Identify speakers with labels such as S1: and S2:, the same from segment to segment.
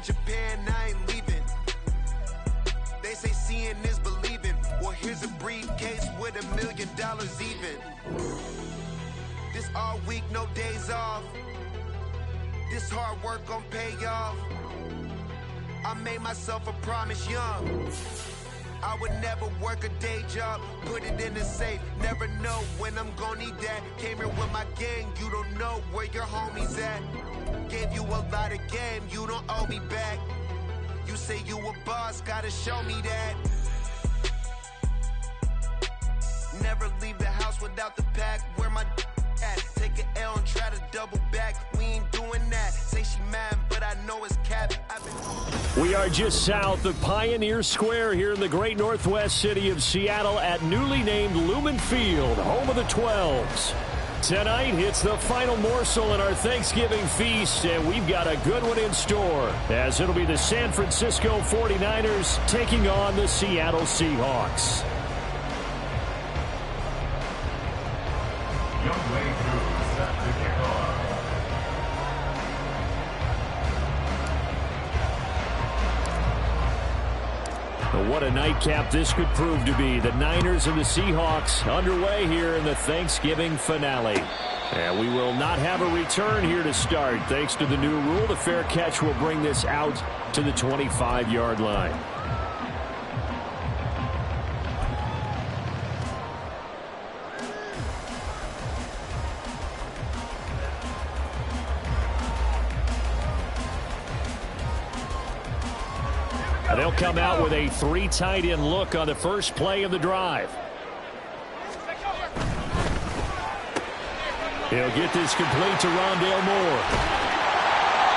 S1: Japan, I ain't leaving. They say seeing is believing. Well, here's a briefcase with $1 million even. This all week, no days off. This hard work gon' pay off. I made myself a promise young. I would never work a day job, put it in the safe. Never know when I'm gon' need that. Came here with my gang, you don't know where your homies at. Gave you a lot of game, you don't owe me back. You say you a boss, gotta show me that. Never leave the house without the pack. Where my at? Take an L and try to double back. We ain't doing that. Say she mad, but I know it's cap.
S2: We are just south of Pioneer Square here in the great northwest city of Seattle at newly named Lumen Field, home of the 12s. Tonight, it's the final morsel in our Thanksgiving feast, and we've got a good one in store, as it'll be the San Francisco 49ers taking on the Seattle Seahawks. What a nightcap this could prove to be. The Niners and the Seahawks underway here in the Thanksgiving finale. And we will not have a return here to start. Thanks to the new rule, the fair catch will bring this out to the 25-yard line. And they'll come out with a 3 tight end look on the first play of the drive. He'll get this complete to Rondale Moore.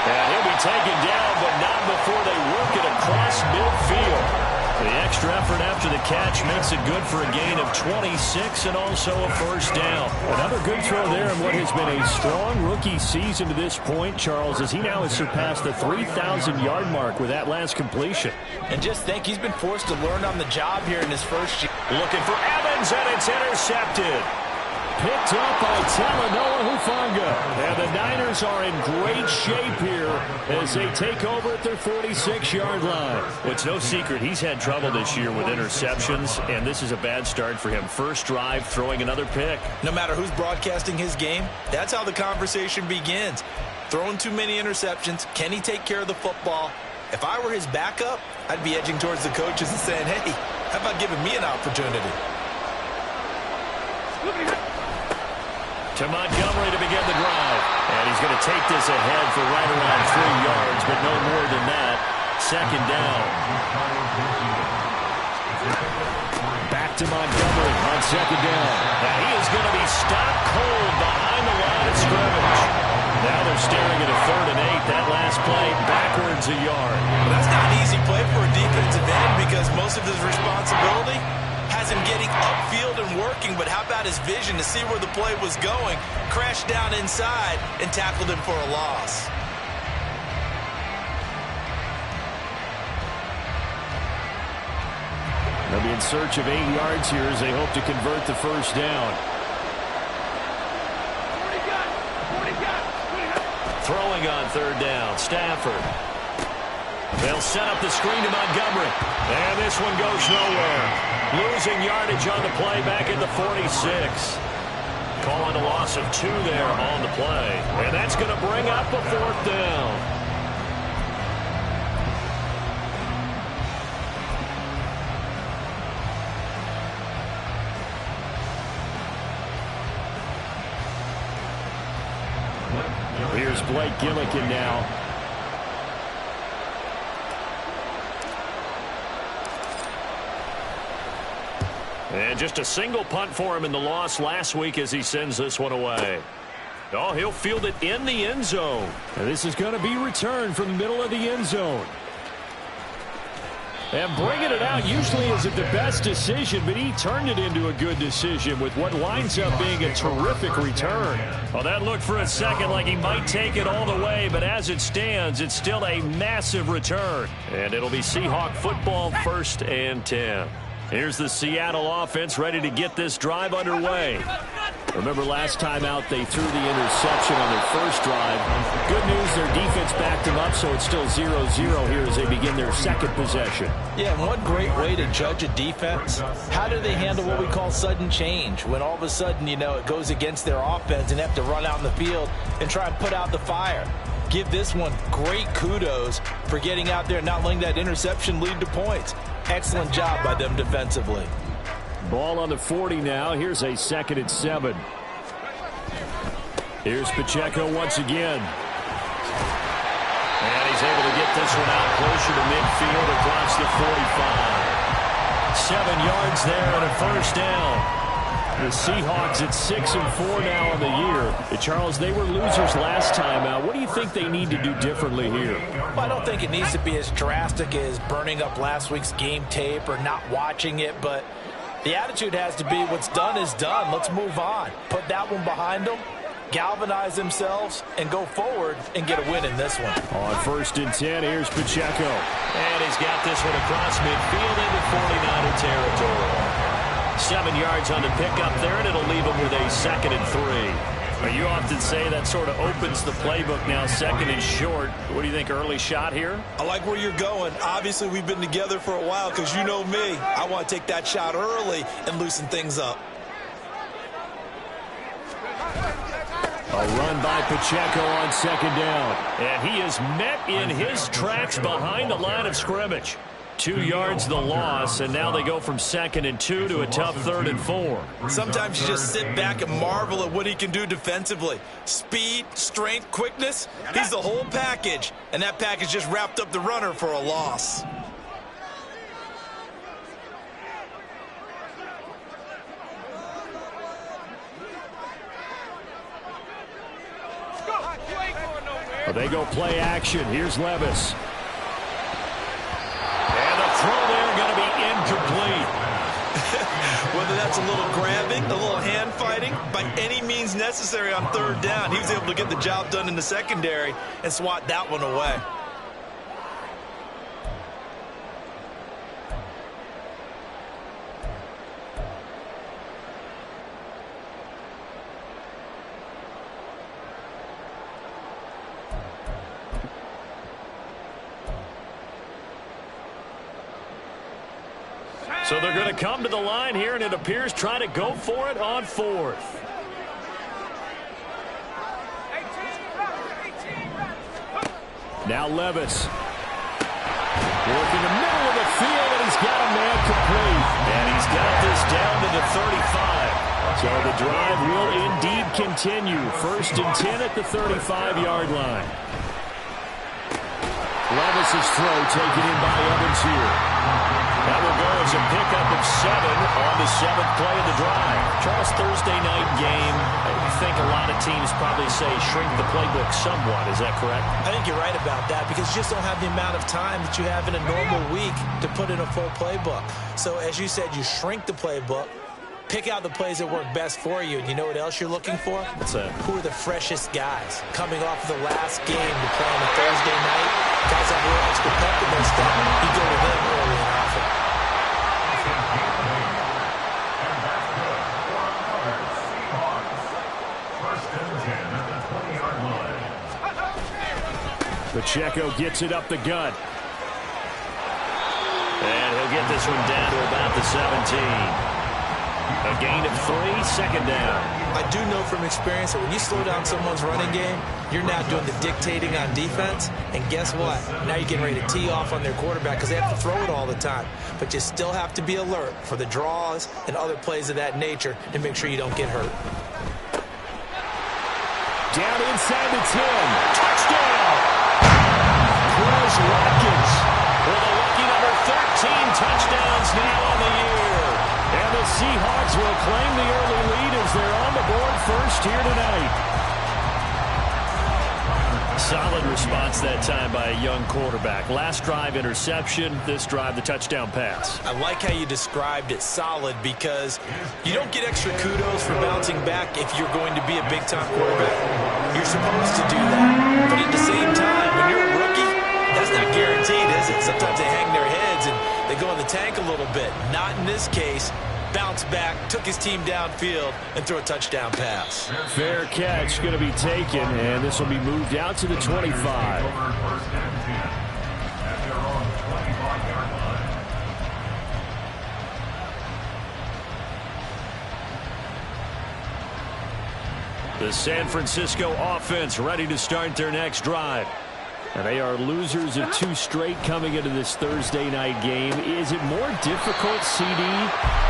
S2: And he'll be taken down, but not before they work it across midfield. The extra effort after the catch makes it good for a gain of 26 and also a first down. Another good throw there in what has been a strong rookie season to this point, Charles, as he now has surpassed the 3,000-yard mark with that last completion.
S3: And just think, he's been forced to learn on the job here in his first year.
S2: Looking for Evans, and it's intercepted. Picked up by Talanoa Hufanga. And the Niners are in great shape here as they take over at their 46-yard line.
S4: Well, it's no secret he's had trouble this year with interceptions, and this is a bad start for him. First drive, throwing another pick.
S3: No matter who's broadcasting his game, that's how the conversation begins. Throwing too many interceptions, can he take care of the football? If I were his backup, I'd be edging towards the coaches and saying, hey, how about giving me an opportunity?
S4: To Montgomery to begin the drive. And he's going to take this ahead for right around 3 yards, but no more than that. Second down.
S2: Back to Montgomery on second down.
S4: And he is going to be stopped cold behind the line of scrimmage. Now they're staring at a 3rd and 8. That last play backwards a yard.
S3: Well, that's not an easy play for a defensive end because most of his responsibility has him getting upfield and working, but how about his vision to see where the play was going, crashed down inside, and tackled him for a loss.
S2: They'll be in search of 8 yards here as they hope to convert the first down.
S4: Throwing on 3rd down, Stafford. They'll set up the screen to Montgomery. And this one goes nowhere. Losing yardage on the play back at the 46. Calling a loss of 2 there on the play. And that's going to bring up a 4th down.
S2: Here's Blake Gillikin now.
S4: And just a single punt for him in the loss last week as he sends this one away. Oh, he'll field it in the end zone.
S2: And this is going to be returned from the middle of the end zone. And bringing it out usually isn't the best decision, but he turned it into a good decision with what winds up being a terrific return.
S4: Well, that looked for a second like he might take it all the way, but as it stands, it's still a massive return. And it'll be Seahawk football 1st and 10. Here's the Seattle offense ready to get this drive underway.
S2: Remember last time out they threw the interception on their first drive. Good news, their defense backed them up, so it's still 0-0 here as they begin their second possession.
S3: Yeah, and one great way to judge a defense, how do they handle what we call sudden change? When all of a sudden, you know, it goes against their offense and they have to run out in the field and try and put out the fire. Give this one great kudos for getting out there and not letting that interception lead to points. Excellent job by them defensively.
S2: Ball on the 40 now. Here's a 2nd and 7. Here's Pacheco once again. And he's able to get this one out closer to midfield across the 45. 7 yards there and a first down. The Seahawks at 6-4 now on the year. Charles, they were losers last time out. What do you think they need to do differently here?
S3: Well, I don't think it needs to be as drastic as burning up last week's game tape or not watching it, but the attitude has to be what's done is done. Let's move on. Put that one behind them, galvanize themselves, and go forward and get a win in this one.
S2: On 1st and 10, here's Pacheco.
S4: And he's got this one across midfield into 49er territory. 7 yards on the pickup there, and it'll leave him with a 2nd and 3.
S2: You often say that sort of opens the playbook now, 2nd and short. What do you think, early shot here?
S3: I like where you're going. Obviously, we've been together for a while because you know me. I want to take that shot early and loosen things up.
S2: A run by Pacheco on 2nd down.
S4: And he is met in his tracks behind the line of scrimmage. 2 yards the loss, and now they go from 2nd and 2 to a tough 3rd and 4.
S3: Sometimes you just sit back and marvel at what he can do defensively. Speed, strength, quickness, he's the whole package, and that package just wrapped up the runner for a loss.
S2: Well, they go play action. Here's Levis.
S4: Throw there going to be incomplete.
S3: Whether that's a little grabbing, a little hand fighting, by any means necessary on 3rd down, he was able to get the job done in the secondary and swat that one away.
S4: So they're going to come to the line here, and it appears trying to go for it on 4th.
S2: Now Levis. Working the middle of the field, and he's got a man complete.
S4: And he's got this down to the 35.
S2: So the drive will indeed continue. 1st and 10 at the 35-yard line. Levis's throw taken in by Evans here.
S4: That will go as a pickup of 7 on the 7th play of the drive.
S2: Charles, Thursday night game, I think a lot of teams probably say shrink the playbook somewhat. Is that correct?
S3: I think you're right about that because you just don't have the amount of time that you have in a normal week to put in a full playbook. So as you said, you shrink the playbook, pick out the plays that work best for you. And you know what else you're looking for?
S2: What's that?
S3: Who are the freshest guys coming off of the last game to play on a Thursday night? Guys have a little extra pep in their step. You go to them early and often.
S2: Pacheco gets it up the gut.
S4: And he'll get this one down to about the 17. A gain of 3, 2nd down.
S3: I do know from experience that when you slow down someone's running game, you're now doing the dictating on defense. And guess what? Now you're getting ready to tee off on their quarterback because they have to throw it all the time. But you still have to be alert for the draws and other plays of that nature to make sure you don't get hurt.
S2: Down inside the 10. Touchdown! Chris Watkins
S4: with a lucky number 13 touchdowns now on the year.
S2: And the Seahawks will claim the early lead as they're on the board first here tonight.
S4: Solid response that time by a young quarterback. Last drive interception, this drive the touchdown pass.
S3: I like how you described it solid because you don't get extra kudos for bouncing back if you're going to be a big-time quarterback. You're supposed to do that. But at the same time, when you're a rookie, that's not guaranteed, is it? Sometimes they hang their heads and they go in the tank a little bit. Not in this case. bounced back, took his team downfield, and threw a touchdown pass.
S2: Fair catch going to be taken, and this will be moved out to the 25. The San Francisco offense ready to start their next drive. And they are losers of 2 straight coming into this Thursday night game. Is it more difficult, CD,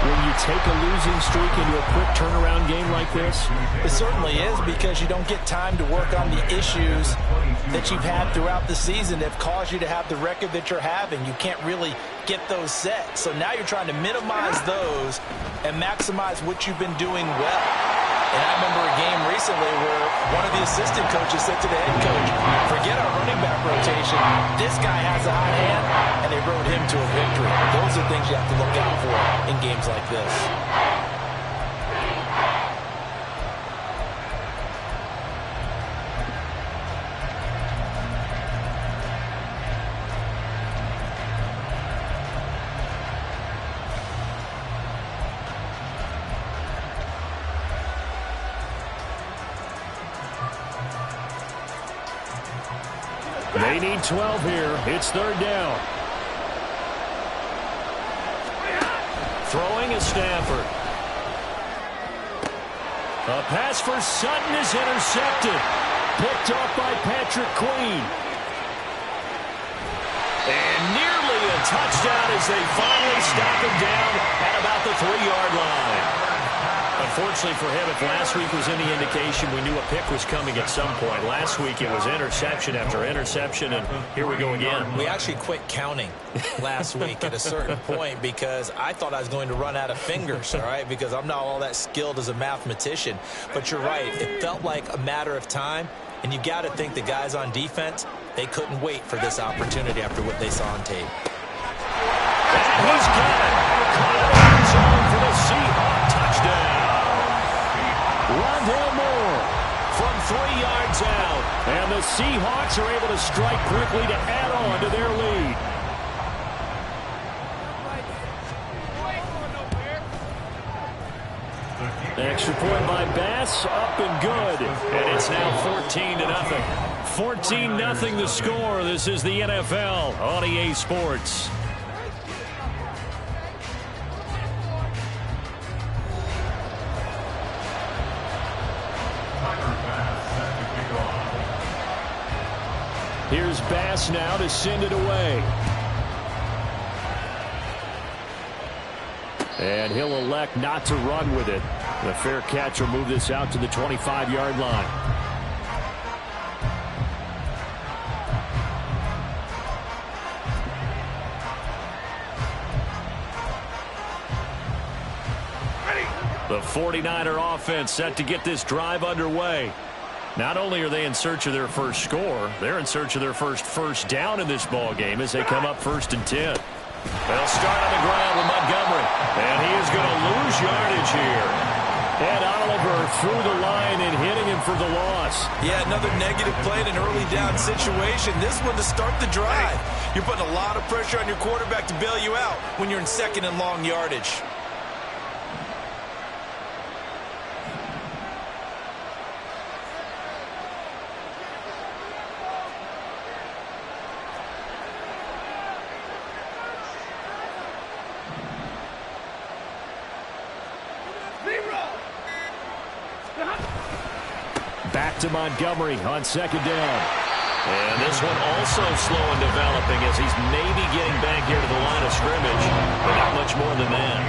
S2: when you take a losing streak into a quick turnaround game like this?
S3: It certainly is, because you don't get time to work on the issues that you've had throughout the season that have caused you to have the record that you're having. You can't really get those set. So now you're trying to minimize those and maximize what you've been doing well. And I remember a game recently where one of the assistant coaches said to the head coach, forget our running back rotation. This guy has a hot hand, and they rode him to a victory. Those are things you have to look out for in games like this.
S2: They need 12 here. It's 3rd down.
S4: Throwing is Stafford. A pass for Sutton is intercepted. Picked off by Patrick Queen. And nearly a touchdown as they finally stop him down at about the 3-yard line. Unfortunately for him, if last week was any indication, we knew a pick was coming at some point. Last week it was interception after interception, and here we go again.
S3: We actually quit counting last week at a certain point because I thought I was going to run out of fingers, all right, because I'm not all that skilled as a mathematician. But you're right. It felt like a matter of time, and you got to think the guys on defense, they couldn't wait for this opportunity after what they saw on tape.
S4: And he's got it. Caught it in the zone for the Seahawks touchdown. Rondale Moore from 3 yards out.
S2: And the Seahawks are able to strike quickly to add on to their lead. Extra point by Bass, up and good.
S4: And it's now 14-0.
S2: 14-0 the score. This is the NFL on EA Sports. Here's Bass now to send it away. And he'll elect not to run with it. The fair catch will move this out to the 25-yard line. The 49er offense set to get this drive underway. Not only are they in search of their first score, they're in search of their first down in this ball game as they come up 1st and 10.
S4: They'll start on the ground with Montgomery, and he is going to lose yardage here.
S2: And Oliver through the line and hitting him for the loss.
S3: Yeah, another negative play in an early down situation. This one to start the drive. You're putting a lot of pressure on your quarterback to bail you out when you're in 2nd and long yardage.
S2: Back to Montgomery on 2nd down.
S4: And this one also slow in developing as he's maybe getting back here to the line of scrimmage, but not much more than that.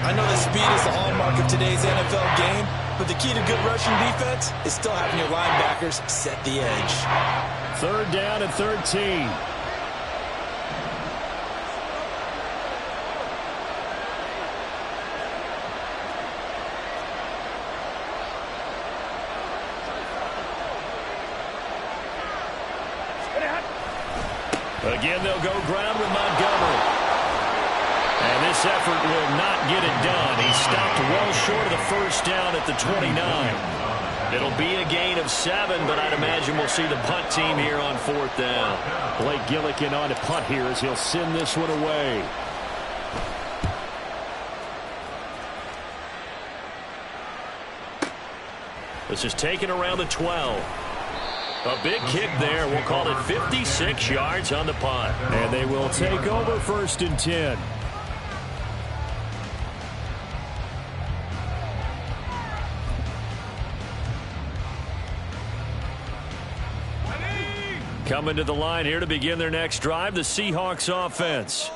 S3: I know that speed is the hallmark of today's NFL game, but the key to good rushing defense is still having your linebackers set the edge.
S2: 3rd down and 13.
S4: Again, they'll go ground with Montgomery. And this effort will not get it done. He stopped well short of the 1st down at the 29. It'll be a gain of 7, but I'd imagine we'll see the punt team here on 4th down.
S2: Blake Gillikin on to punt here as he'll send this one away.
S4: This is taken around the 12. A big kick there. We'll call it 56 yards on the punt.
S2: And they will take over 1st and 10. Coming to the line here to begin their next drive, the Seahawks offense.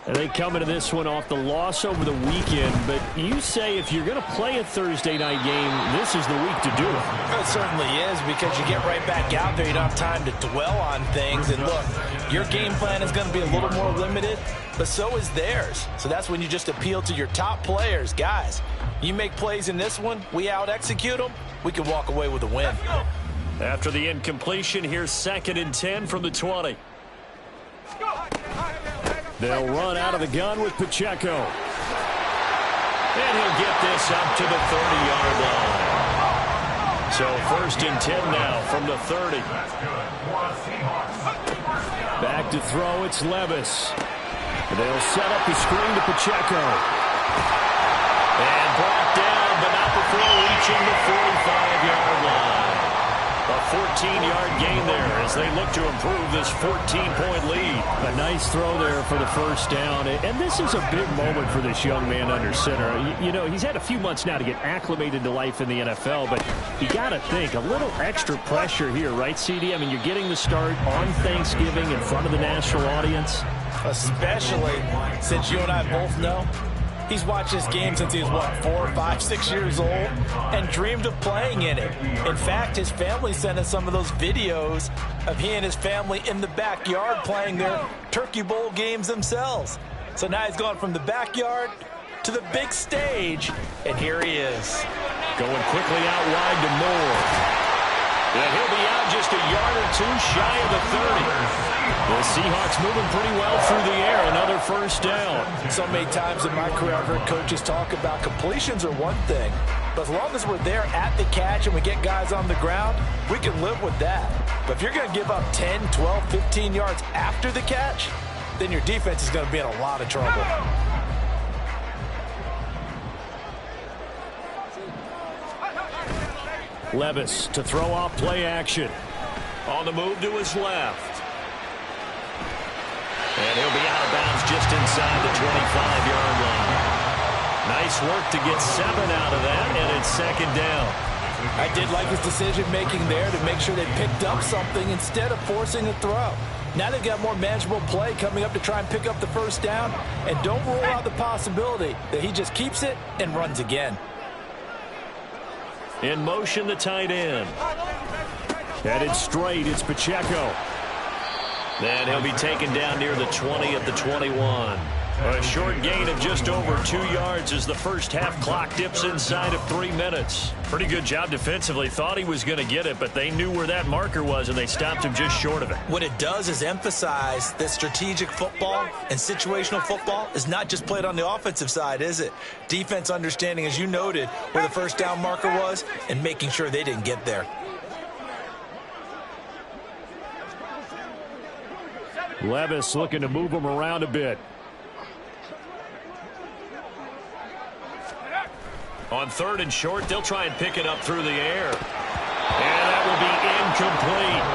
S2: And they come into this one off the loss over the weekend, but you say if you're going to play a Thursday night game, this is the week to do it.
S3: It certainly is, because you get right back out there. You don't have time to dwell on things. And look, your game plan is going to be a little more limited, but so is theirs. So that's when you just appeal to your top players. Guys, you make plays in this one, we out-execute them, we can walk away with a win.
S4: After the incompletion, here's 2nd and 10 from the 20.
S2: They'll run out of the gun with Pacheco.
S4: And he'll get this up to the 30-yard line. So 1st and 10 now from the 30.
S2: Back to throw, it's Levis. They'll set up the screen to Pacheco.
S4: And brought down, but not before reaching the 45-yard line. A 14-yard gain there as they look to improve this 14-point lead.
S2: A nice throw there for the 1st down. And this is a big moment for this young man under center. You know, he's had a few months now to get acclimated to life in the NFL, but you got to think, a little extra pressure here, right, CD? I mean, you're getting the start on Thanksgiving in front of the national audience.
S3: Especially since you and I both know he's watched this game since he was, what, 4, 5, 6 years old, and dreamed of playing in it. In fact, his family sent us some of those videos of he and his family in the backyard playing their Turkey Bowl games themselves. So now he's gone from the backyard to the big stage, and here he is.
S4: Going quickly out wide to Moore. And he'll be out just a yard or two shy of the 30. The Seahawks moving pretty well through the air. Another 1st down.
S3: So many times in my career I've heard coaches talk about completions are one thing, but as long as we're there at the catch and we get guys on the ground, we can live with that. But if you're going to give up 10, 12, 15 yards after the catch, then your defense is going to be in a lot of trouble.
S2: Levis to throw off play action.
S4: On the move to his left. And he'll be out of bounds just inside the 25-yard line. Nice work to get 7 out of that, and it's 2nd down.
S3: I did like his decision-making there to make sure they picked up something instead of forcing a throw. Now they've got more manageable play coming up to try and pick up the 1st down, and don't rule out the possibility that he just keeps it and runs again.
S4: In motion, the tight end.
S2: Headed straight, it's Pacheco.
S4: Then he'll be taken down near the 20 at the 21. A short gain of just over 2 yards as the 1st half clock dips inside of 3 minutes. Pretty good job defensively. Thought he was going to get it, but they knew where that marker was, and they stopped him just short of it.
S3: What it does is emphasize that strategic football and situational football is not just played on the offensive side, is it? Defense understanding, as you noted, where the 1st down marker was and making sure they didn't get there.
S2: Levis looking to move him around a bit.
S4: On 3rd and short, they'll try and pick it up through the air. And that will be incomplete.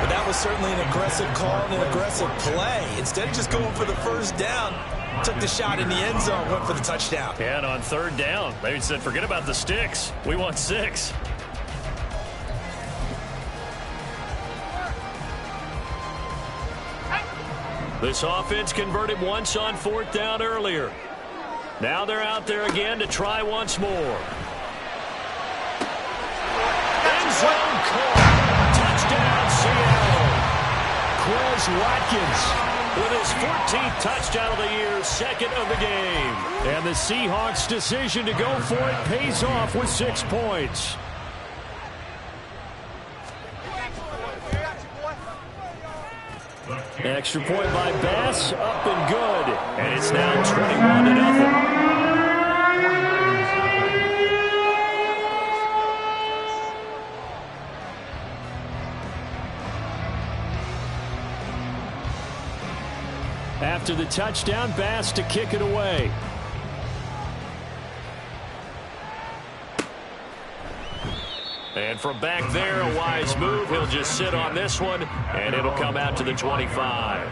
S3: But that was certainly an aggressive call and an aggressive play. Instead of just going for the 1st down, took the shot in the end zone, went for the touchdown.
S4: And on 3rd down, they said, forget about the sticks. We want 6. This offense converted once on 4th down earlier. Now they're out there again to try once more. End zone caught. Touchdown, Seattle.
S2: Quez Watkins
S4: with his 14th touchdown of the year, 2nd of the game.
S2: And the Seahawks' decision to go for it pays off with 6 points. Extra point by Bass, up and good.
S4: And it's now 21-0.
S2: After the touchdown, Bass to kick it away.
S4: And from back there, a wise move. He'll just sit on this one, and it'll come out to the 25.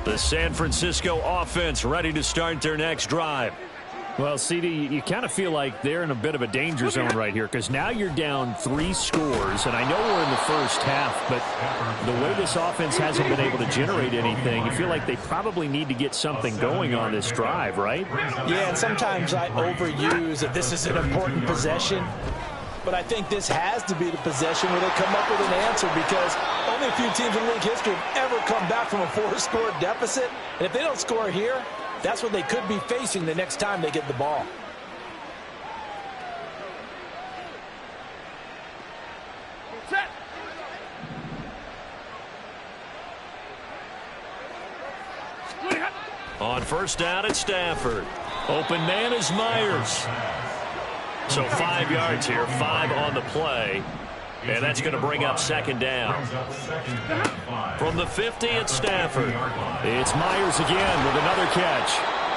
S4: The San Francisco offense ready to start their next drive.
S2: Well, CD, you kind of feel like they're in a bit of a danger zone right here because now you're down 3 scores, and I know we're in the first half, but the way this offense hasn't been able to generate anything, you feel like they probably need to get something going on this drive, right?
S3: Yeah, and sometimes I overuse that this is an important possession, but I think this has to be the possession where they come up with an answer because only a few teams in league history have ever come back from a 4-score deficit, and if they don't score here, that's what they could be facing the next time they get the ball.
S4: Set. On first down at Stafford. Open man is Myers. So 5 yards here, 5 on the play. And that's going to bring up second down. From the 50 at Stafford.
S2: It's Myers again with another catch.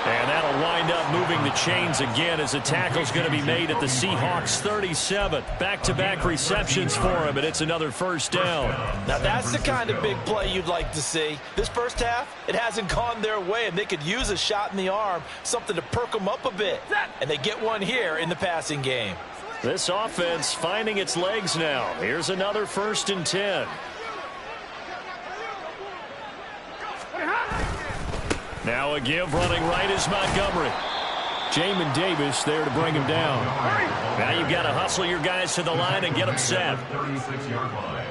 S4: And that'll wind up moving the chains again as the tackle's going to be made at the Seahawks 37. Back-to-back receptions for him, and it's another first down.
S3: Now that's the kind of big play you'd like to see. This first half, it hasn't gone their way, and they could use a shot in the arm, something to perk them up a bit. And they get one here in the passing game.
S4: This offense finding its legs now. Here's another 1st and 10. Now a give running right is Montgomery.
S2: Jamin Davis there to bring him down.
S4: Now you've got to hustle your guys to the line and get them set.
S5: 36-yard line.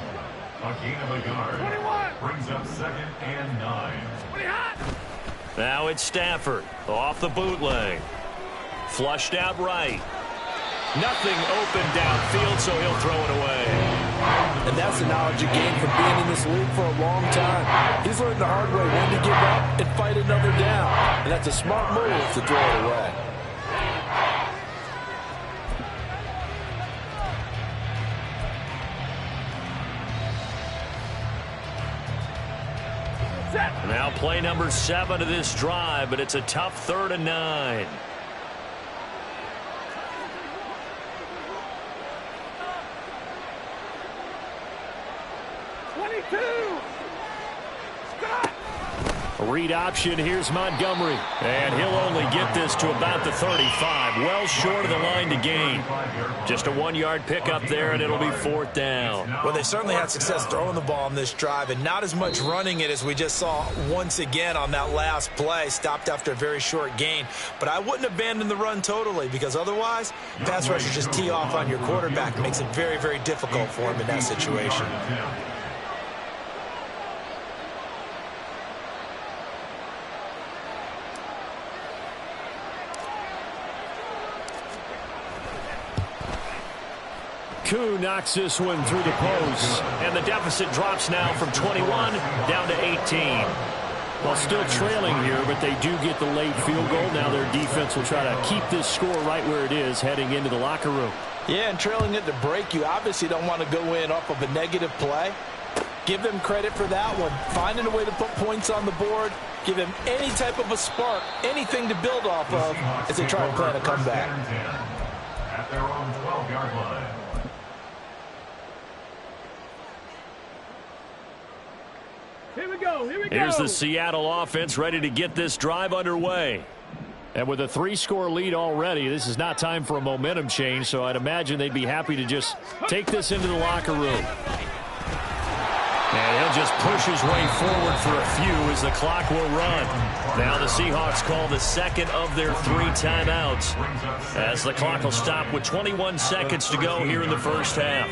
S5: A gain of a yard. 21. Brings up 2nd and 9.
S4: Now it's Stafford off the bootleg. Flushed out right. Nothing open downfield, so he'll throw it away.
S3: And that's the knowledge you gain from being in this league for a long time. He's learned the hard way when to give up and fight another down. And that's a smart move to throw it away.
S4: Now play number 7 of this drive, but it's a tough 3rd and 9.
S2: Read option. Here's Montgomery.
S4: And he'll only get this to about the 35. Well short of the line to gain. Just a 1-yard pickup there, and it'll be 4th down.
S3: Well, they certainly had success throwing the ball on this drive, and not as much running it as we just saw once again on that last play. Stopped after a very short gain. But I wouldn't abandon the run totally, because otherwise, pass rushers just tee off on your quarterback. It makes it very, very difficult for him in that situation.
S2: Koo knocks this one through the post.
S4: And the deficit drops now from 21 down to 18.
S2: Well, still trailing here, but they do get the late field goal. Now their defense will try to keep this score right where it is heading into the locker room.
S3: Yeah, and trailing it to break, you obviously don't want to go in off of a negative play. Give them credit for that one. Finding a way to put points on the board. Give them any type of a spark, anything to build off of as they try and plan a comeback.
S5: At their own 12-yard line.
S4: Here we go. Here's the Seattle offense ready to get this drive underway.
S2: And with a 3-score lead already, this is not time for a momentum change, so I'd imagine they'd be happy to just take this into the locker room.
S4: And he'll just push his way forward for a few as the clock will run. Now the Seahawks call the 2nd of their 3 timeouts as the clock will stop with 21 seconds to go here in the first half.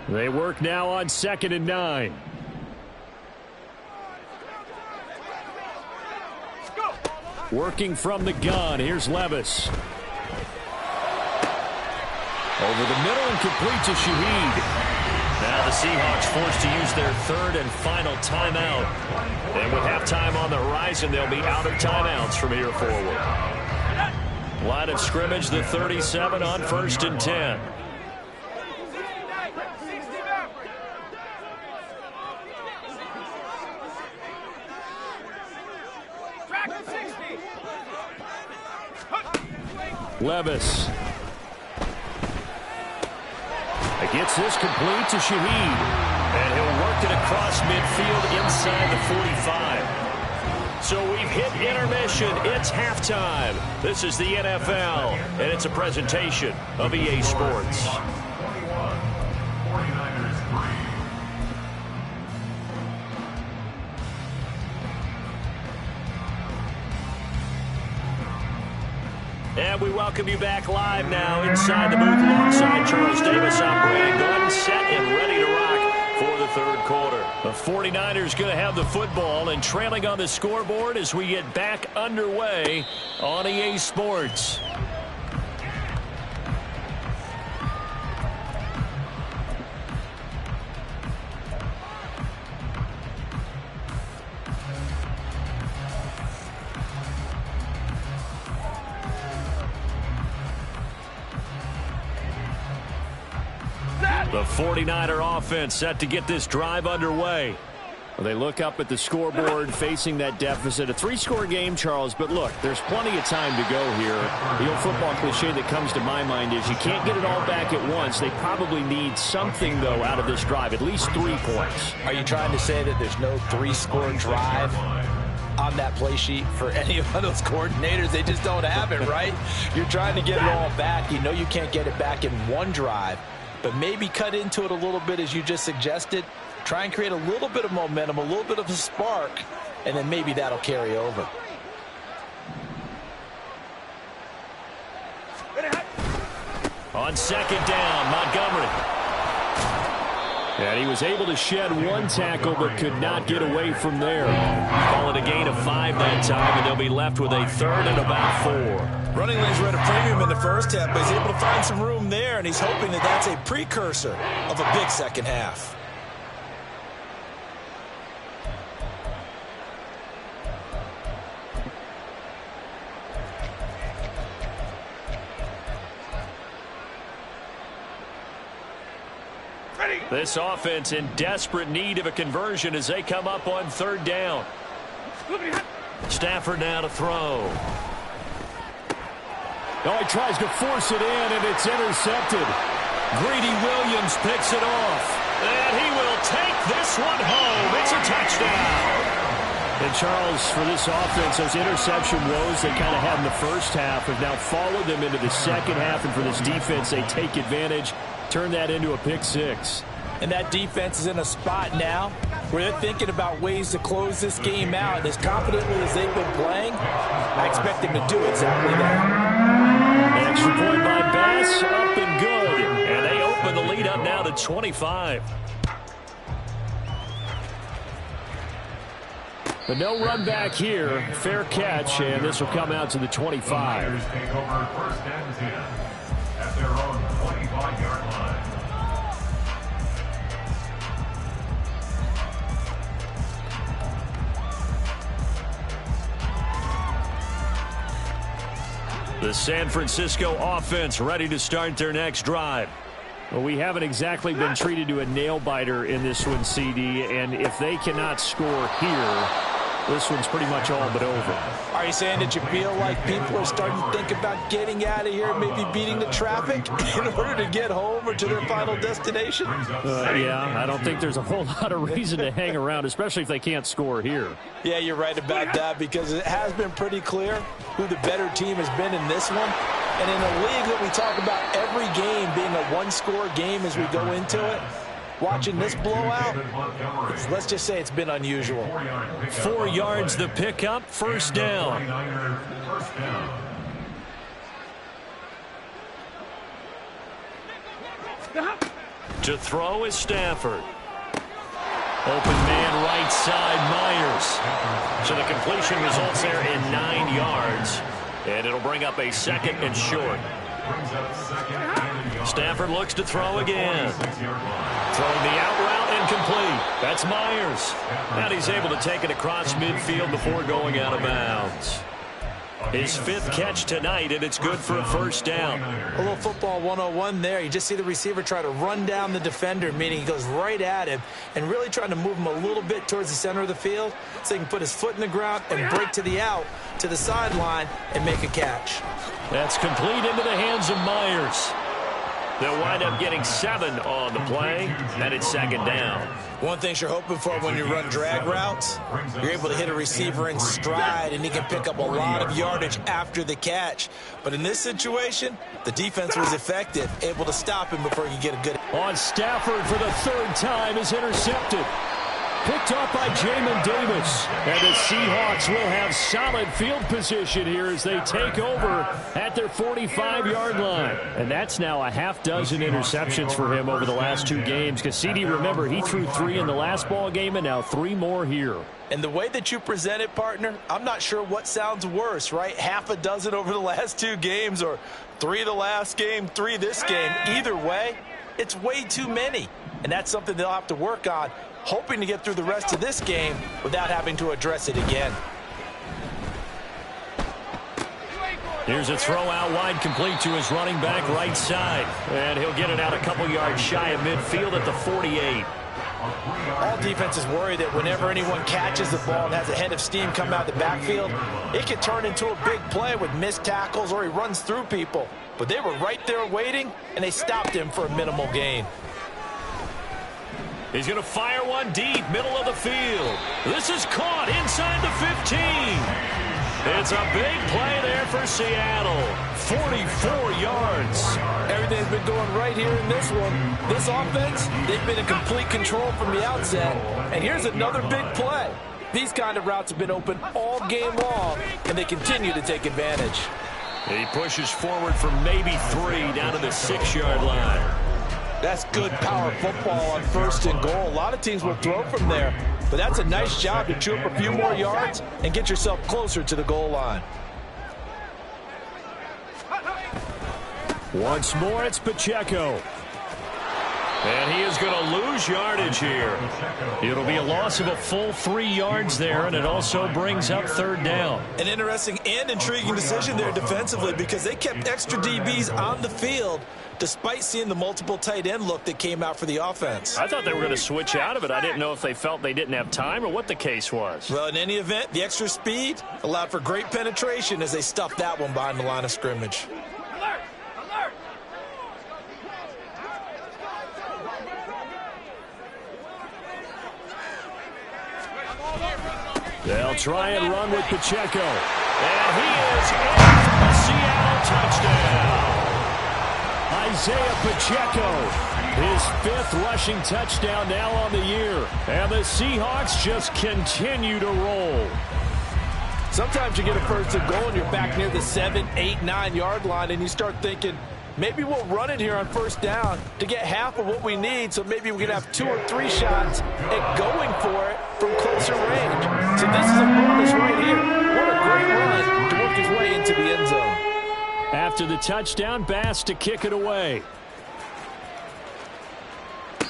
S2: They work now on 2nd and 9. Working from the gun. Here's Levis. Over the middle and complete to Shaheed.
S4: Now the Seahawks forced to use their 3rd and final timeout. And with halftime on the horizon, they'll be out of timeouts from here forward. Line of scrimmage, the 37 on 1st and 10.
S2: Levis. It gets this complete to Shaheed. And he'll work it across midfield inside the 45. So we've hit intermission. It's halftime. This is the NFL, and it's a presentation of EA Sports.
S5: 21, 49ers 3.
S2: And we welcome you back live now inside the booth alongside Charles Davis. I'm Brandon Gordon, set and ready to rock for the third quarter. The 49ers going to have the football and trailing on the scoreboard as we get back underway on EA Sports. The 49er offense set to get this drive underway. Well, they look up at the scoreboard facing that deficit. A 3-score game, Charles, but look, there's plenty of time to go here. The old football cliche that comes to my mind is you can't get it all back at once. They probably need something, though, out of this drive, at least 3 points.
S3: Are you trying to say that there's no 3-score drive on that play sheet for any of those coordinators? They just don't have it, right? You're trying to get it all back. You know you can't get it back in one drive. But maybe cut into it a little bit as you just suggested. Try and create a little bit of momentum, a little bit of a spark, and then maybe that'll carry over.
S2: On second down, Montgomery. And he was able to shed one tackle but could not get away from there. Call it a gain of 5 that time, and they'll be left with a third and about 4.
S3: Running lanes were at a premium in the first half, but he's able to find some room there, and he's hoping that that's a precursor of a big second half.
S2: This offense in desperate need of a conversion as they come up on third down. Stafford now to throw. Oh, he tries to force it in, and it's intercepted. Greedy Williams picks it off. And he will take this one home. It's a touchdown. And, Charles, for this offense, those interception woes they kind of had in the first half have now followed them into the second half. And for this defense, they take advantage, turn that into a pick 6.
S3: And that defense is in a spot now where they're thinking about ways to close this game out. And as confidently as they've been playing, I expect them to do exactly that.
S2: Extra point by Bass, up and good. And they open the lead up now to 25. But no run back here. Fair catch, and this will come out to the 25.
S5: The Niners take over first and 10 at their own 25-yard line.
S2: The San Francisco offense ready to start their next drive. Well, we haven't exactly been treated to a nail-biter in this one, CD, and if they cannot score here, this one's pretty much all but over.
S3: Are you saying that you feel like people are starting to think about getting out of here, maybe beating the traffic in order to get home or to their final destination?
S2: Yeah, I don't think there's a whole lot of reason to hang around, especially if they can't score here.
S3: Yeah, you're right about that, because it has been pretty clear who the better team has been in this one. And in a league that we talk about every game being a one-score game as we go into it, watching this blowout, let's just say it's been unusual.
S2: 4 yards the pickup, first down. To throw is Stafford. Open man right side, Myers. So the completion results there in 9 yards. And it'll bring up a second and short. Stafford looks to throw again. Throwing the out route incomplete. That's Myers. And he's able to take it across midfield before going out of bounds.
S4: His 5th catch tonight, and it's good for a first down.
S3: A little football 101 there. You just see the receiver try to run down the defender, meaning he goes right at him and really trying to move him a little bit towards the center of the field so he can put his foot in the ground and break to the out, to the sideline, and make a catch.
S4: That's complete into the hands of Myers. They'll wind up getting 7 on the play, and it's 2nd down.
S3: One thing you're hoping for when you run drag routes, you're able to hit a receiver in stride, and he can pick up a lot of yardage after the catch. But in this situation, the defense was effective, able to stop him before he could get a good...
S2: On Stafford for the 3rd time is intercepted. Picked off by Jamin Davis. And the Seahawks will have solid field position here as they take over at their 45-yard line. And that's now a half dozen interceptions for him over the last 2 games. Because CD, remember, he threw 3 in the last ball game and now 3 more here.
S3: And the way that you present it, partner, I'm not sure what sounds worse, right? Half a dozen over the last 2 games or 3 the last game, 3 this game. Either way, it's way too many. And that's something they'll have to work on, hoping to get through the rest of this game without having to address it again.
S4: Here's a throw out wide, complete to his running back right side. And he'll get it out a couple yards shy of midfield at the 48.
S3: All defenses worry that whenever anyone catches the ball and has a head of steam come out of the backfield, it can turn into a big play with missed tackles or he runs through people. But they were right there waiting, and they stopped him for a minimal gain.
S4: He's going to fire one deep, middle of the field. This is caught inside the 15. It's a big play there for Seattle. 44 yards.
S3: Everything's been going right here in this one. This offense, they've been in complete control from the outset. And here's another big play. These kind of routes have been open all game long, and they continue to take advantage.
S4: He pushes forward for maybe 3 down to the 6-yard line.
S3: That's good power football on 1st and goal. A lot of teams will throw from there, but that's a nice job to chew up a few more yards and get yourself closer to the goal line.
S2: Once more, it's Pacheco.
S4: And he is going to lose yardage here. It'll be a loss of a full 3 yards there, and it also brings up 3rd down.
S3: An interesting and intriguing decision there defensively because they kept extra DBs on the field despite seeing the multiple tight end look that came out for the offense.
S4: I thought they were going to switch out of it. I didn't know if they felt they didn't have time or what the case was.
S3: Well, in any event, the extra speed allowed for great penetration as they stuffed that one behind the line of scrimmage.
S2: They'll try and run with Pacheco. And he is in for a Seattle touchdown. Isaiah Pacheco, his 5th rushing touchdown now on the year. And the Seahawks just continue to roll.
S3: Sometimes you get a 1st and goal and you're back near the 7, 8, 9-yard line and you start thinking, maybe we'll run it here on 1st down to get half of what we need, so maybe we can have 2 or 3 shots at going for it from closer range. So this is a bonus right here. What a great run to work his way into the end zone.
S2: After the touchdown, Bass to kick it away.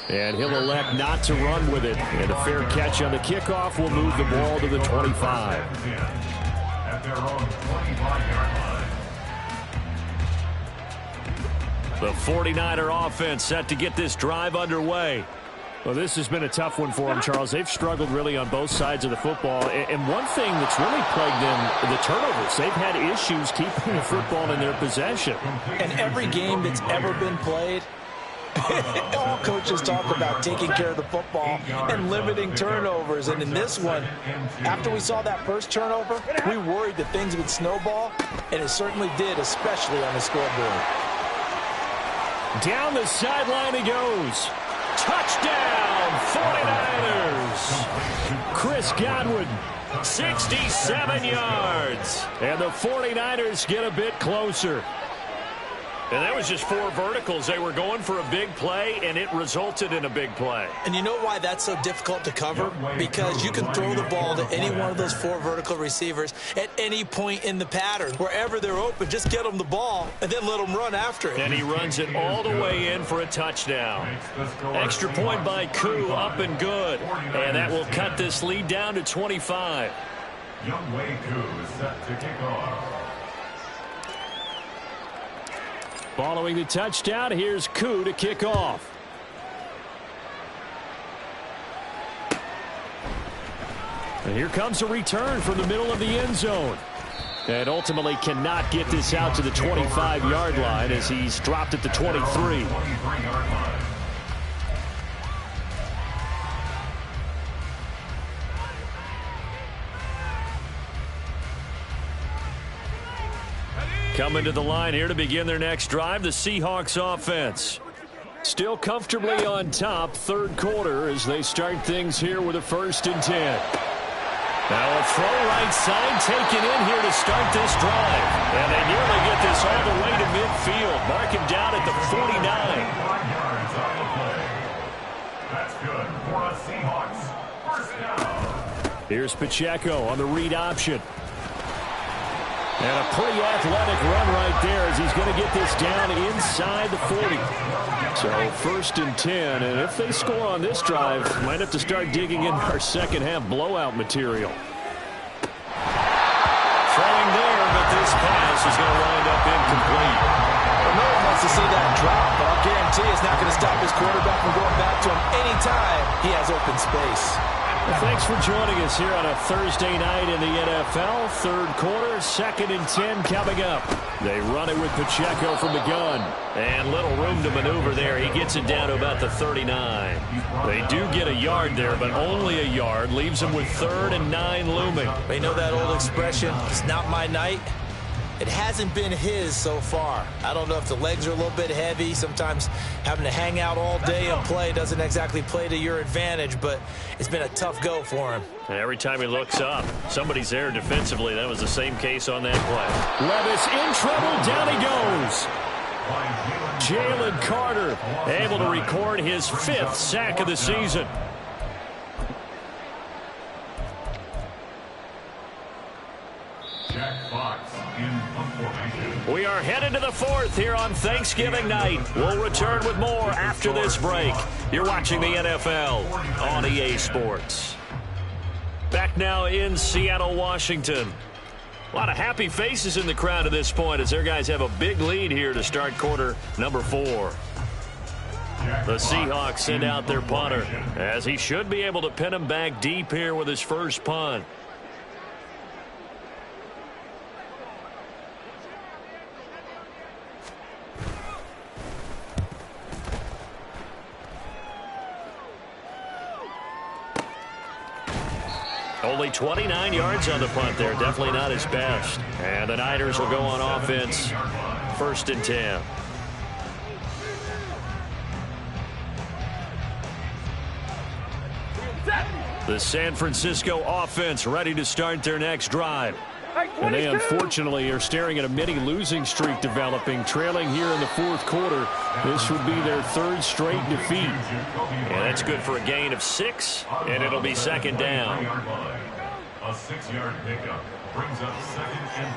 S2: And he'll elect not to run with it. And a fair catch on the kickoff will move the ball to the 25.
S5: At their own 25-yard line.
S4: The 49er offense set to get this drive underway.
S2: Well, this has been a tough one for them, Charles. They've struggled really on both sides of the football. And one thing that's really plagued them, the turnovers. They've had issues keeping the football in their possession.
S3: And every game that's ever been played, all coaches talk about taking care of the football and limiting turnovers. And in this one, after we saw that first turnover, we worried that things would snowball, and it certainly did, especially on the scoreboard.
S2: Down the sideline he goes. Touchdown, 49ers. Chris Godwin.
S4: 67 yards.
S2: And the 49ers get a bit closer.
S4: And that was just 4 verticals. They were going for a big play, and it resulted in a big play.
S3: And you know why that's so difficult to cover? Because you can throw the ball to any one of those 4 vertical receivers at any point in the pattern. Wherever they're open, just get them the ball and then let them run after it.
S4: And he runs it all the way in for a touchdown. Extra point by Koo, up and good. And that will cut this lead down to 25.
S5: Younghoe Koo is set to kick off.
S2: Following the touchdown, here's Koo to kick off. And here comes a return from the middle of the end zone. And ultimately cannot get this out to the 25-yard line as he's dropped at the 23. Coming to the line here to begin their next drive, the Seahawks offense. Still comfortably on top, third quarter, as they start things here with a 1st and 10. Now a throw right side taken in here to start this drive. And they nearly get this all the way to midfield. Mark him down at the 49.
S5: That's good for a Seahawks. First down.
S2: Here's Pacheco on the read option. And a pretty athletic run right there as he's going to get this down inside the 40. So 1st and 10, and if they score on this drive, might have to start digging in our second half blowout material.
S4: Throwing there, but this pass is going to wind up incomplete.
S3: Well, no one wants to see that drop, but I'll guarantee it's not going to stop his quarterback from going back to him anytime he has open space.
S2: Well, thanks for joining us here on a Thursday night in the NFL. Third quarter, 2nd and 10 coming up. They run it with Pacheco from the gun.
S4: And little room to maneuver there. He gets it down to about the 39.
S2: They do get a yard there, but only a yard. Leaves them with 3rd and 9 looming.
S3: They know that old expression, it's not my night. It hasn't been his so far. I don't know if the legs are a little bit heavy. Sometimes having to hang out all day and play doesn't exactly play to your advantage, but it's been a tough go for him.
S4: And every time he looks up, somebody's there defensively. That was the same case on that play.
S2: Levis in trouble. Down he goes. Jalen Carter able to record his 5th sack of the season.
S5: Jack Fox in punt formation.
S4: We are headed to the 4th here on Thanksgiving night. We'll return with more after this break. You're watching the NFL on EA Sports. Back now in Seattle, Washington. A lot of happy faces in the crowd at this point as their guys have a big lead here to start quarter number 4. The Seahawks send out their punter as he should be able to pin him back deep here with his first punt. Only 29 yards on the punt there. Definitely not his best. And the Niners will go on offense. 1st and 10. The San Francisco offense ready to start their next drive. And they unfortunately are staring at a mini losing streak developing, trailing here in the 4th quarter. This would be their 3rd straight defeat. And that's good for a gain of 6, and it'll be 2nd down.
S5: A 6-yard pickup brings up 2nd and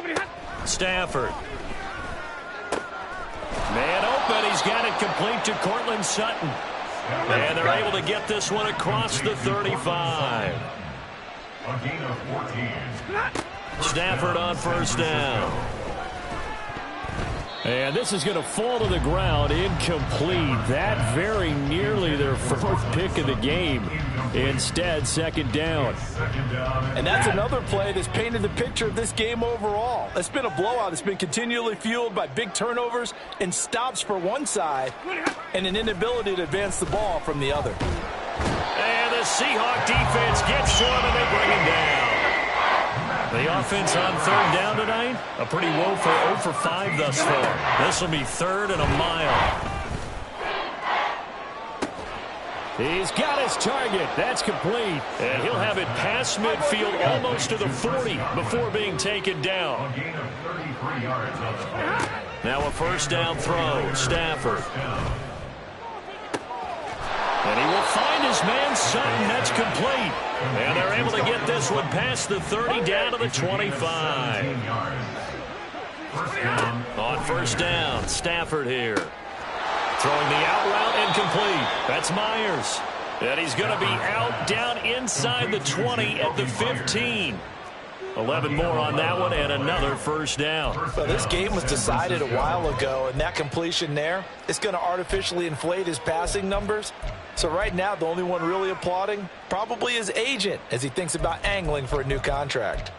S5: 4.
S4: Stafford. Man open. He's got it complete to Cortland Sutton. And they're able to get this one across the 35.
S5: A gain of 14.
S2: Stafford on 1st down. And this is going to fall to the ground, incomplete. That very nearly their 4th pick of the game. Instead, 2nd down.
S3: And that's another play that's painted the picture of this game overall. It's been a blowout. It's been continually fueled by big turnovers and stops for one side and an inability to advance the ball from the other.
S4: And the Seahawk defense gets to him and they bring him down. The offense on 3rd down tonight, a pretty woeful 0 for 5 thus far. This will be 3rd and a mile.
S2: He's got his target. That's complete.
S4: And he'll have it past midfield almost to the 40 before being taken down.
S5: A gain of 33 yards on the play.
S4: Now a 1st down throw. Stafford. And he will find his man Sutton. That's complete. And they're able to get this one past the 30 down to the 25. On 1st down, Stafford here. Throwing the out route incomplete. That's Myers. And he's going to be out down inside the 20 at the 15. 11 more on that one and another first down.
S3: Well, this game was decided a while ago, and that completion there is going to artificially inflate his passing numbers. So right now, the only one really applauding probably his agent as he thinks about angling for a new contract.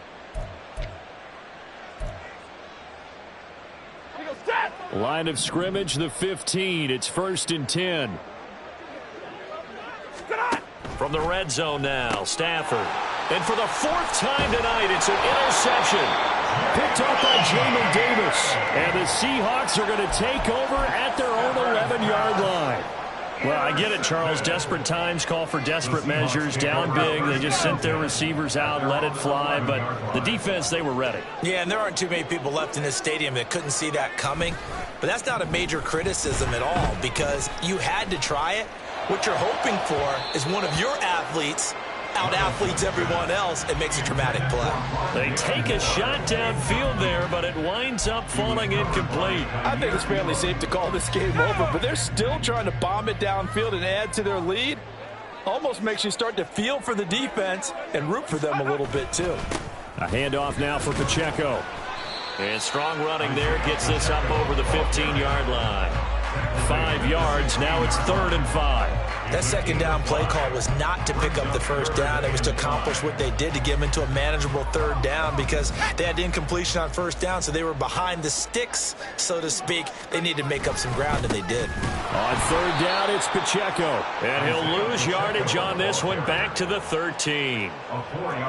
S2: Line of scrimmage, the 15. It's 1st and 10.
S4: From the red zone now, Stafford. And for the 4th time tonight, it's an interception.
S2: Picked up by Jamin Davis. And the Seahawks are going to take over at their own 11-yard line.
S4: Well, I get it, Charles. Desperate times call for desperate measures. Down big. They just sent their receivers out, let it fly. But the defense, they were ready.
S3: Yeah, and there aren't too many people left in this stadium that couldn't see that coming. But that's not a major criticism at all because you had to try it. What you're hoping for is one of your athletes out-athletes everyone else and makes a dramatic play.
S4: They take a shot downfield there, but it winds up falling incomplete.
S3: I think it's fairly safe to call this game over, but they're still trying to bomb it downfield and add to their lead. Almost makes you start to feel for the defense and root for them a little bit, too.
S2: A handoff now for Pacheco.
S4: And strong running there gets this up over the 15-yard line. 5 yards. Now it's 3rd and 5.
S3: That second down play call was not to pick up the first down. It was to accomplish what they did to get them into a manageable 3rd down because they had incompletion on 1st down, so they were behind the sticks, so to speak. They needed to make up some ground, and they did.
S2: On 3rd down, it's Pacheco.
S4: And he'll lose yardage on this one back to the 13.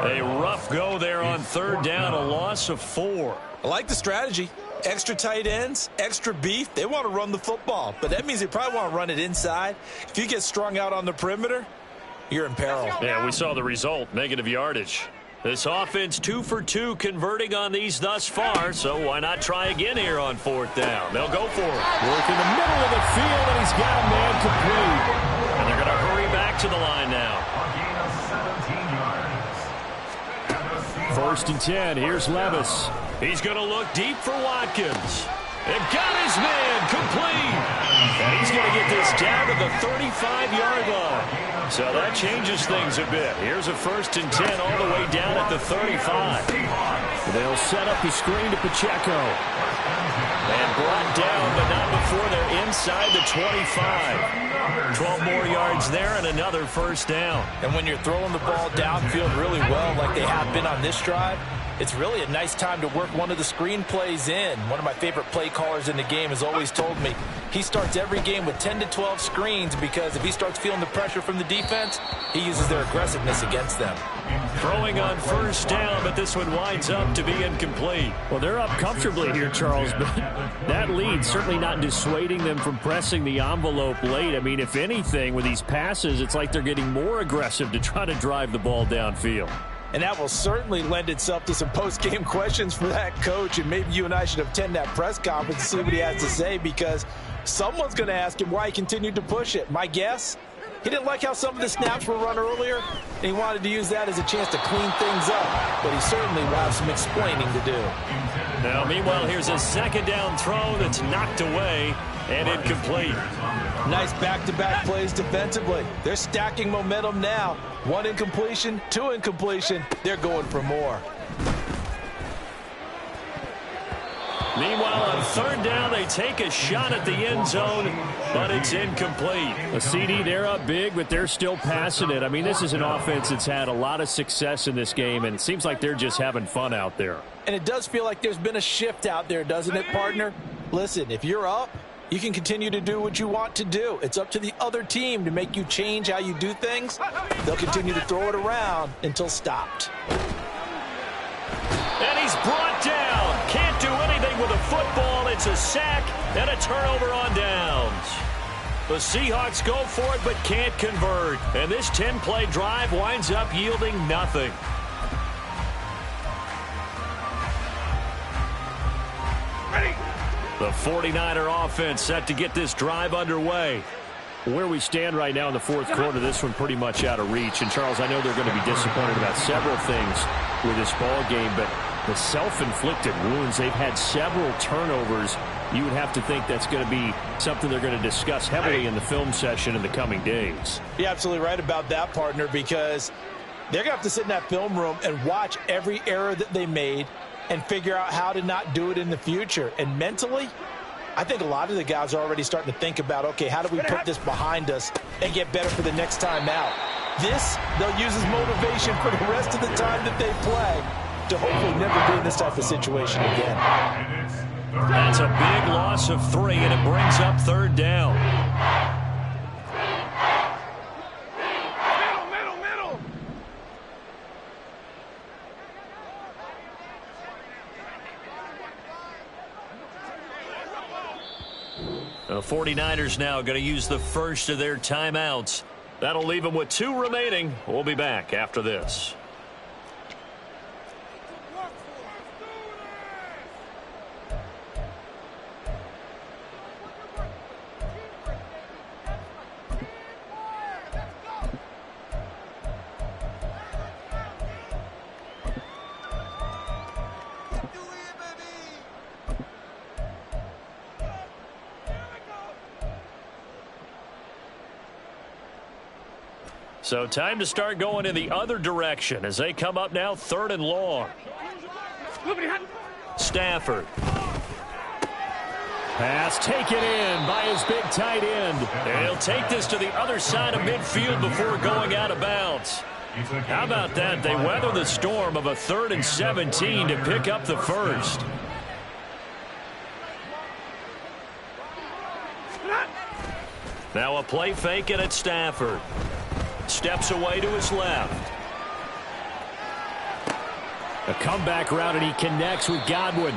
S4: A rough go there on 3rd down, a loss of 4.
S3: I like the strategy. Extra tight ends, extra beef. They want to run the football, but that means they probably want to run it inside. If you get strung out on the perimeter, you're in peril.
S4: Yeah, we saw the result, negative yardage. This offense 2 for 2 converting on these thus far, so why not try again here on 4th down? They'll go for it.
S2: Work in the middle of the field, and he's got a man complete.
S4: And they're going to hurry back to the line now.
S2: 1st and 10. Here's Levis.
S4: He's going to look deep for Watkins. And got his man complete. And he's going to get this down to the 35-yard line. So that changes things a bit. Here's a 1st and 10 all the way down at the 35.
S2: They'll set up the screen to Pacheco.
S4: And brought down, but not before they're inside the 25. 12 more yards there and another 1st down.
S3: And when you're throwing the ball downfield really well like they have been on this drive, it's really a nice time to work one of the screen plays in. One of my favorite play callers in the game has always told me he starts every game with 10 to 12 screens because if he starts feeling the pressure from the defense, he uses their aggressiveness against them.
S4: Throwing on 1st down, but this one winds up to be incomplete.
S2: Well, they're up comfortably here, Charles, but that lead certainly not dissuading them from pressing the envelope late. I mean, if anything, with these passes, it's like they're getting more aggressive to try to drive the ball downfield.
S3: And that will certainly lend itself to some post-game questions for that coach. And maybe you and I should attend that press conference and see what he has to say because someone's going to ask him why he continued to push it. My guess, he didn't like how some of the snaps were run earlier, and he wanted to use that as a chance to clean things up. But he certainly will have some explaining to do.
S4: Now, meanwhile, here's a 2nd down throw that's knocked away and incomplete.
S3: Nice back-to-back plays defensively. They're stacking momentum now. 1 incompletion, 2 incompletion. They're going for more.
S4: Meanwhile, on 3rd down, they take a shot at the end zone, but it's incomplete.
S2: A CD, they're up big, but they're still passing it. I mean, this is an offense that's had a lot of success in this game, and it seems like they're just having fun out there.
S3: And it does feel like there's been a shift out there, doesn't it, partner? Listen, if you're up, you can continue to do what you want to do. It's up to the other team to make you change how you do things. They'll continue to throw it around until stopped.
S4: And he's brought down. Can't do anything with a football. It's a sack and a turnover on downs. The Seahawks go for it but can't convert. And this 10-play drive winds up yielding nothing. The 49er offense set to get this drive underway.
S2: Where we stand right now in the 4th quarter, this one pretty much out of reach. And, Charles, I know they're going to be disappointed about several things with this ball game, but the self-inflicted wounds, they've had several turnovers you would have to think that's going to be something they're going to discuss heavily in the film session in the coming days.
S3: You're absolutely right about that, partner, because they're going to have to sit in that film room and watch every error that they made and figure out how to not do it in the future. And mentally, I think a lot of the guys are already starting to think about, okay, how do we put this behind us and get better for the next time out? This, they'll use as motivation for the rest of the time that they play to hopefully never be in this type of situation again.
S2: That's a big loss of 3, and it brings up 3rd down.
S6: Middle.
S2: The 49ers now going to use the first of their timeouts. That'll leave them with 2 remaining. We'll be back after this. So time to start going in the other direction as they come up now 3rd and long. Stafford. Pass taken in by his big tight end. And he'll take this to the other side of midfield before going out of bounds. How about that? They weather the storm of a 3rd and 17 to pick up the first. Now a play fake and it's Stafford. Steps away to his left. A comeback route, and he connects with Godwin.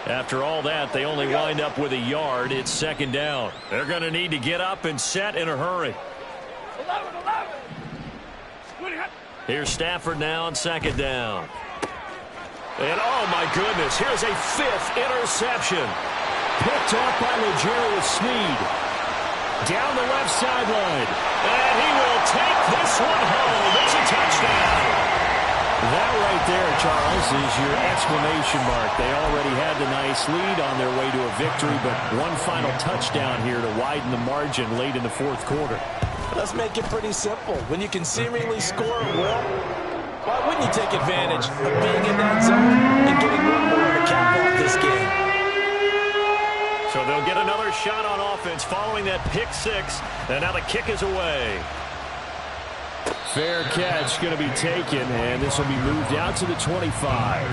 S2: After all that, they only wind up with a yard. It's 2nd down. They're going to need to get up and set in a hurry. Here's Stafford now on 2nd down. And, oh, my goodness, here's a 5th interception. Picked off by L'Jarius Sneed. Down the left sideline. And he will take this one home. It's a touchdown. That right there, Charles, is your exclamation mark. They already had the nice lead on their way to a victory, but one final touchdown here to widen the margin late in the 4th quarter.
S3: Let's make it pretty simple. When you can seemingly score at will, why wouldn't you take advantage of being in that zone and getting one more to cap off this game?
S2: So they'll get another shot on offense following that pick 6, and now the kick is away. Fair catch going to be taken, and this will be moved out to the 25.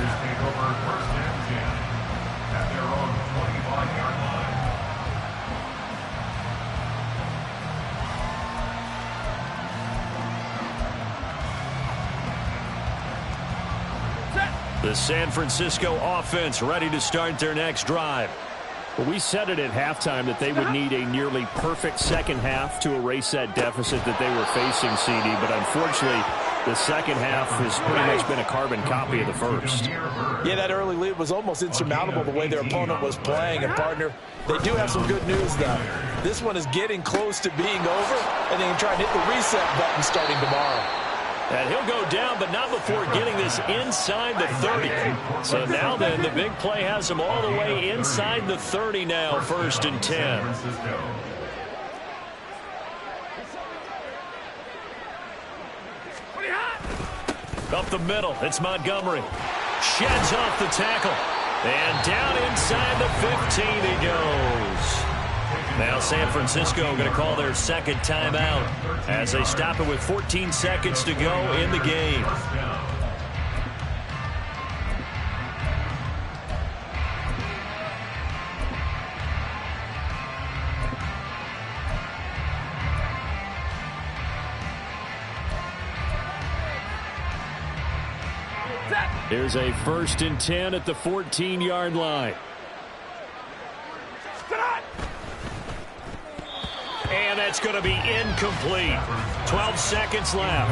S2: The San Francisco offense ready to start their next drive. Well, we said it at halftime that they would need a nearly perfect second half to erase that deficit that they were facing, CD. But unfortunately, the second half has pretty much been a carbon copy of the first.
S3: Yeah, that early lead was almost insurmountable the way their opponent was playing. And, partner, they do have some good news, though. This one is getting close to being over, and they can try and hit the reset button starting tomorrow.
S2: And he'll go down, but not before getting this inside the 30. So now then, the big play has him all the way inside the 30 now, 1st and 10. Up the middle, it's Montgomery. Sheds off the tackle. And down inside the 15 he goes. Now San Francisco going to call their 2nd timeout as they stop it with 14 seconds to go in the game. Here's a 1st and 10 at the 14-yard line. And that's going to be incomplete. 12 seconds left.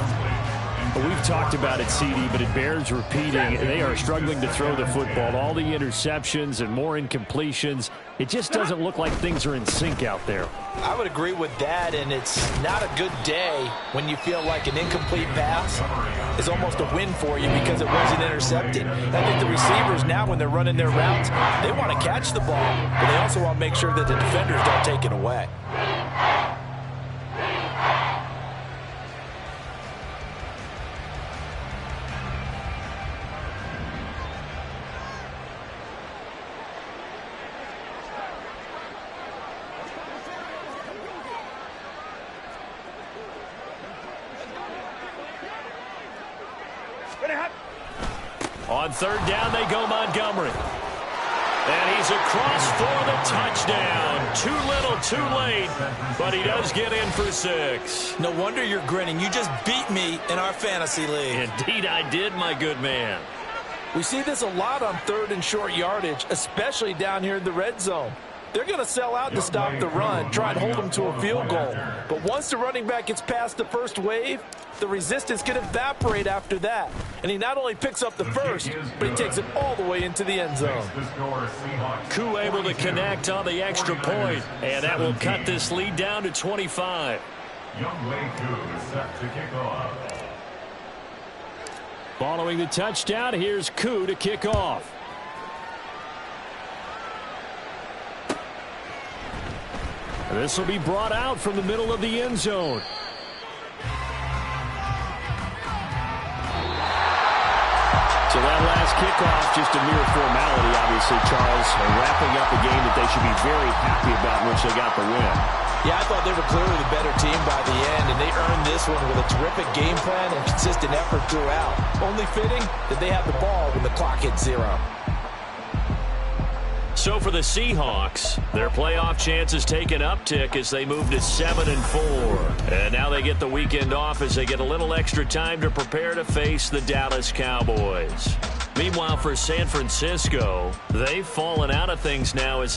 S2: Well, we've talked about it, CD, but it bears repeating. They are struggling to throw the football. All the interceptions and more incompletions. It just doesn't look like things are in sync out there.
S3: I would agree with that, and it's not a good day when you feel like an incomplete pass is almost a win for you because it wasn't intercepted. I think the receivers now, when they're running their routes, they want to catch the ball, but they also want to make sure that the defenders don't take it away.
S2: On third down, they go Montgomery. And he's across for the touchdown. Too little, too late, but he does get in for 6.
S3: No wonder you're grinning. You just beat me in our fantasy league.
S2: Indeed I did, my good man.
S3: We see this a lot on third and short yardage, especially down here in the red zone. They're going to sell out to stop the run, try and hold them to a field goal. But once the running back gets past the first wave, the resistance can evaporate after that. And he not only picks up the first, but he takes it all the way into the end zone.
S2: Koo able to connect on the extra point, and that will cut this lead down to 25.
S5: Younghoe Koo is set to kick off.
S2: Following the touchdown, here's Koo to kick off. And this will be brought out from the middle of the end zone. So that last kickoff, just a mere formality, obviously, Charles, wrapping up a game that they should be very happy about in which they got the win.
S3: Yeah, I thought they were clearly the better team by the end, and they earned this one with a terrific game plan and consistent effort throughout. Only fitting that they had the ball when the clock hit 0.
S2: So for the Seahawks, their playoff chances take an uptick as they move to 7-4. And now they get the weekend off as they get a little extra time to prepare to face the Dallas Cowboys. Meanwhile, for San Francisco, they've fallen out of things now as